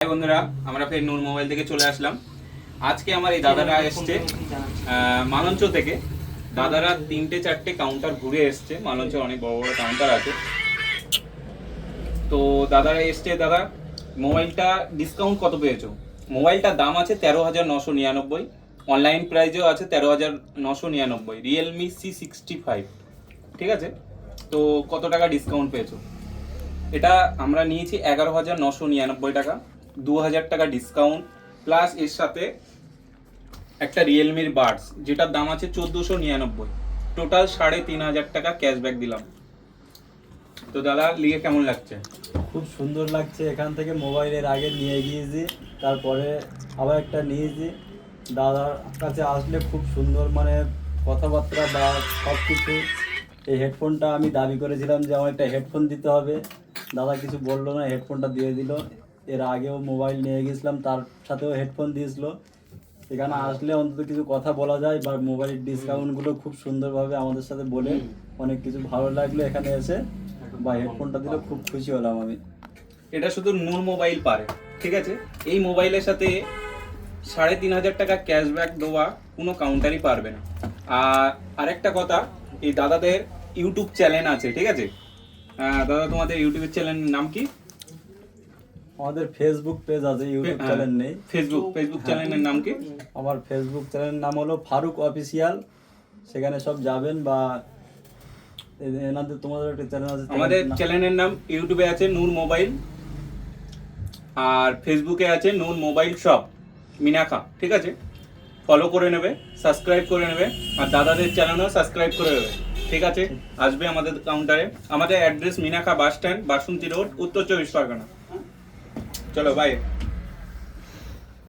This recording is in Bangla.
হাই বন্ধুরা, আমরা ফের নূর মোবাইল থেকে চলে আসলাম। আজকে আমার এই দাদারা এসছে মালঞ্চ থেকে। দাদারা 3-4টে কাউন্টার ঘুরে এসছে। মালঞ্চে অনেক বড় বড় কাউন্টার আছে। তো দাদারা এসছে। দাদা, মোবাইলটা ডিসকাউন্ট কত পেয়েছো? মোবাইলটার দাম আছে 13,999, অনলাইন প্রাইসেও আছে 13,999, রিয়েলমি C65। ঠিক আছে, তো কত টাকা ডিসকাউন্ট পেয়েছো? এটা আমরা নিয়েছি 11,999 টাকা, 2,000 টাকা ডিসকাউন্ট প্লাস এর সাথে একটা রিয়েলমির বাডস যেটার দাম আছে 1499, টোটাল 3,500 টাকা ক্যাশব্যাক দিলাম। তো দাদা, লিয়ে কেমন লাগছে? খুব সুন্দর লাগছে। এখান থেকে মোবাইলের আগে নিয়ে গিয়েছি, তারপরে আবার একটা নিয়েছি। দাদার কাছে আসলে খুব সুন্দর মানে কথাবার্তা বা সব কিছু। এই হেডফোনটা আমি দাবি করেছিলাম যে আমার একটা হেডফোন দিতে হবে, দাদা কিছু বললো না, হেডফোনটা দিয়ে দিল। এর আগেও মোবাইল নিয়ে গেছিলাম, তার সাথেও হেডফোন দিয়েছিল। এখানে আসলে অন্তত কিছু কথা বলা যায় বা মোবাইলের ডিসকাউন্টগুলো খুব সুন্দরভাবে আমাদের সাথে বলে অনেক কিছু ভালো লাগলো। এখানে এসে বা হেডফোনটা দিলে খুব খুশি হলাম আমি। এটা শুধু নূর মোবাইল পারে, ঠিক আছে? এই মোবাইলের সাথে 3,500 টাকা ক্যাশব্যাক দেওয়া কোনো কাউন্টারই পারবে না। আর আরেকটা কথা, এই দাদাদের ইউটিউব চ্যানেল আছে, ঠিক আছে? দাদা, তোমাদের ইউটিউবের চ্যানেলের নাম কি? আমাদের ফেসবুক পেজ আছে, ইউটিউব চ্যানেল নেই। ফেসবুক চ্যানেলের নাম কি? আমার ফেসবুক চ্যানেলের নাম হলো ফারুক অফিসিয়াল। সেখানে সব যাবেন বা এনাদের তোমাদের একটা চ্যানেল আছে। আমাদের চ্যানেলের নাম ইউটিউবে আছে নূর মোবাইল, আর ফেসবুকে আছে নূর মোবাইল শপ মিনাখা, ঠিক আছে? ফলো করে নেবে, সাবস্ক্রাইব করে নেবে, আর দাদাদের চ্যানেলও সাবস্ক্রাইব করে নেবে, ঠিক আছে? আসবে আমাদের কাউন্টারে। আমাদের অ্যাড্রেস মিনাখা বাস স্ট্যান্ড, বাসন্তী রোড, উত্তর 24 পরগনা। চলো, বাই।